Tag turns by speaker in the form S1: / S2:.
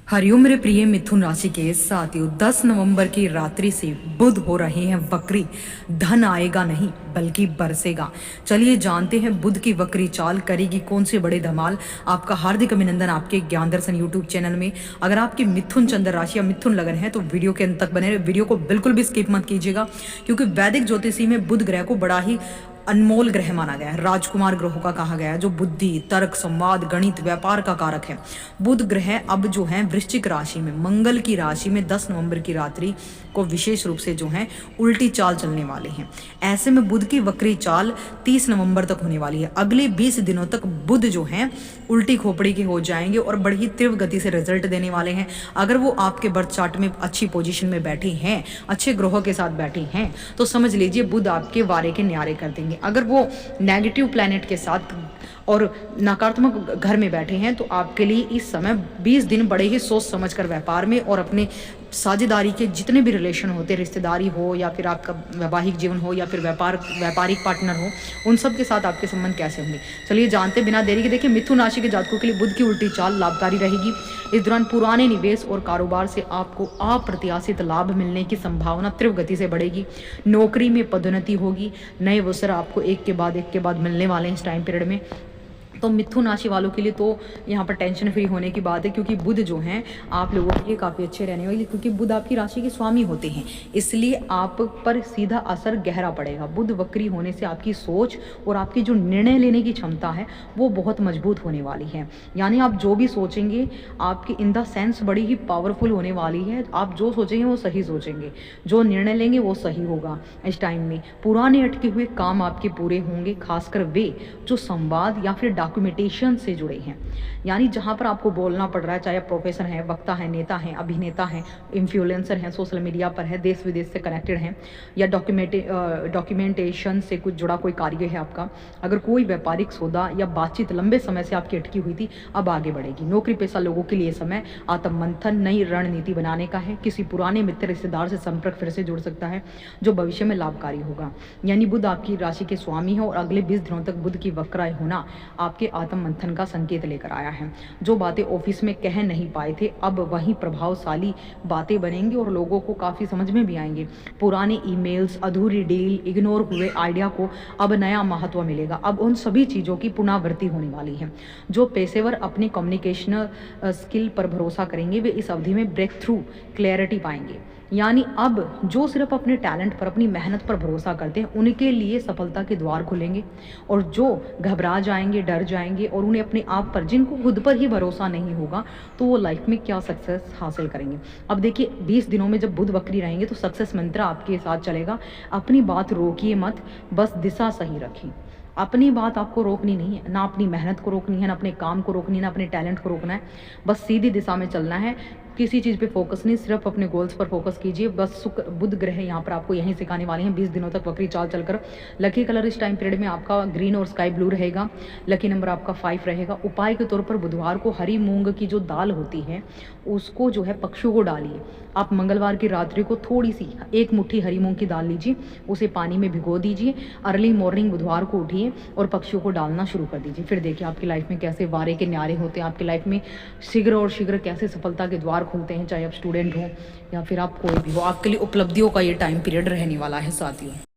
S1: हरिओम मेरे प्रिय मिथुन राशि के साथियों, 10 नवंबर की रात्रि से बुध हो रहे हैं वक्री। धन आएगा नहीं बल्कि बरसेगा। चलिए जानते हैं बुध की वक्री चाल करेगी कौन से बड़े धमाल। आपका हार्दिक अभिनंदन आपके ज्ञान दर्शन यूट्यूब चैनल में। अगर आपकी मिथुन चंद्र राशि या मिथुन लगन है तो वीडियो के अंत तक बने रहे। वीडियो को बिल्कुल भी स्किप मत कीजिएगा, क्योंकि वैदिक ज्योतिषी में बुध ग्रह को बड़ा ही अनमोल ग्रह माना गया है। राजकुमार ग्रहों का कहा गया है, जो बुद्धि, तर्क, संवाद, गणित, व्यापार का कारक है। बुध ग्रह अब जो है वृश्चिक राशि में, मंगल की राशि में 10 नवंबर की रात्रि को विशेष रूप से जो है उल्टी चाल चलने वाले हैं। ऐसे में बुध की वक्री चाल 30 नवंबर तक होने वाली है। अगले 20 दिनों तक बुध जो है उल्टी खोपड़ी के हो जाएंगे और बड़ी तीव्र गति से रिजल्ट देने वाले हैं। अगर वो आपके बर्थ चार्ट में अच्छी पोजीशन में बैठे हैं, अच्छे ग्रहों के साथ बैठे हैं, तो समझ लीजिए बुध आपके वारे के न्यारे कर देंगे। अगर वो नेगेटिव प्लैनेट के साथ और नकारात्मक घर में बैठे हैं तो आपके लिए इस समय 20 दिन बड़े ही सोच समझ कर व्यापार में और अपने साझेदारी के जितने भी रिलेशन होते, रिश्तेदारी हो या फिर आपका वैवाहिक जीवन हो या फिर व्यापारिक पार्टनर हो, उन सब के साथ आपके संबंध कैसे होंगे। चलिए जानते बिना देरी के। देखिए, मिथुन राशि के जातकों के लिए बुध की उल्टी चाल लाभकारी रहेगी। इस दौरान पुराने निवेश और कारोबार से आपको अप्रत्याशित लाभ मिलने की संभावना तीव्र गति से बढ़ेगी। नौकरी में पदोन्नति होगी। नए अवसर आपको एक के बाद मिलने वाले हैं इस टाइम पीरियड में। तो मिथुन राशि वालों के लिए तो यहाँ पर टेंशन फ्री होने की बात है, क्योंकि बुध जो हैं आप लोगों के लिए काफ़ी अच्छे रहने वाले, क्योंकि बुध आपकी राशि के स्वामी होते हैं, इसलिए आप पर सीधा असर गहरा पड़ेगा। बुध वक्री होने से आपकी सोच और आपकी जो निर्णय लेने की क्षमता है वो बहुत मजबूत होने वाली है। यानी आप जो भी सोचेंगे आपकी इन द सेंस बड़ी ही पावरफुल होने वाली है। आप जो सोचेंगे वो सही सोचेंगे, जो निर्णय लेंगे वो सही होगा। इस टाइम में पुराने अटके हुए काम आपके पूरे होंगे, खासकर वे जो संवाद या फिर डॉक्यूमेंटेशन से जुड़े हैं। यानी जहां पर आपको बोलना पड़ रहा है, चाहे प्रोफेसर है, वक्ता है, नेता है, अभिनेता है, इन्फ्लुएंसर हैं, सोशल मीडिया पर है, देश विदेश से कनेक्टेड हैं, या डॉक्यूमेंटेशन से कुछ जुड़ा कोई कार्य है आपका। अगर कोई व्यापारिक सौदा या बातचीत लंबे समय से आपकी अटकी हुई थी, अब आगे बढ़ेगी। नौकरी पेशा लोगों के लिए समय आत्ममंथन, नई रणनीति बनाने का है। किसी पुराने मित्र रिश्तेदार से संपर्क फिर से जुड़ सकता है, जो भविष्य में लाभकारी होगा। यानी बुध आपकी राशि के स्वामी है और अगले 20 दिनों तक बुध की वक्राय होना आपके आत्म मंथन का संकेत लेकर आया है। जो बातें ऑफिस में कह नहीं पाए थे, अब वही प्रभावशाली बातें बनेंगी और लोगों को काफ़ी समझ में भी आएंगे। पुराने ईमेल्स, अधूरी डील, इग्नोर हुए आइडिया को अब नया महत्व मिलेगा। अब उन सभी चीज़ों की पुनरावृत्ति होने वाली है। जो पेशेवर अपनी कम्युनिकेशनल स्किल पर भरोसा करेंगे, वे इस अवधि में ब्रेक थ्रू क्लैरिटी पाएंगे। यानी अब जो सिर्फ अपने टैलेंट पर, अपनी मेहनत पर भरोसा करते हैं, उनके लिए सफलता के द्वार खुलेंगे। और जो घबरा जाएंगे, डर जाएंगे और उन्हें अपने आप पर, जिनको खुद पर ही भरोसा नहीं होगा, तो वो लाइफ में क्या सक्सेस हासिल करेंगे। अब देखिए, 20 दिनों में जब बुध वक्री रहेंगे तो सक्सेस मंत्र आपके साथ चलेगा। अपनी बात रोकिए मत, बस दिशा सही रखें। अपनी बात आपको रोकनी नहीं है, ना अपनी मेहनत को रोकनी है, ना अपने काम को रोकनी है, ना अपने टैलेंट को रोकना है। बस सीधी दिशा में चलना है। किसी चीज़ पे फोकस नहीं, सिर्फ अपने गोल्स पर फोकस कीजिए। बस शुक्र बुध ग्रह यहाँ पर आपको यही सिखाने वाले हैं 20 दिनों तक वक्री चाल चलकर। लकी कलर इस टाइम पीरियड में आपका ग्रीन और स्काई ब्लू रहेगा। लकी नंबर आपका 5 रहेगा। उपाय के तौर पर बुधवार को हरी मूंग की जो दाल होती है उसको जो है पक्षियों को डालिए। आप मंगलवार की रात्रि को थोड़ी सी 1 मुट्ठी हरी मूंग की दाल लीजिए, उसे पानी में भिगो दीजिए। अर्ली मॉर्निंग बुधवार को उठिए और पक्षियों को डालना शुरू कर दीजिए। फिर देखिए आपकी लाइफ में कैसे वारे के न्यारे होते हैं। आपकी लाइफ में शीघ्र और शीघ्र कैसे सफलता के द्वार खुलते हैं। चाहे आप स्टूडेंट हो या फिर आप कोई भी हो, आपके लिए उपलब्धियों का ये टाइम पीरियड रहने वाला है साथियों।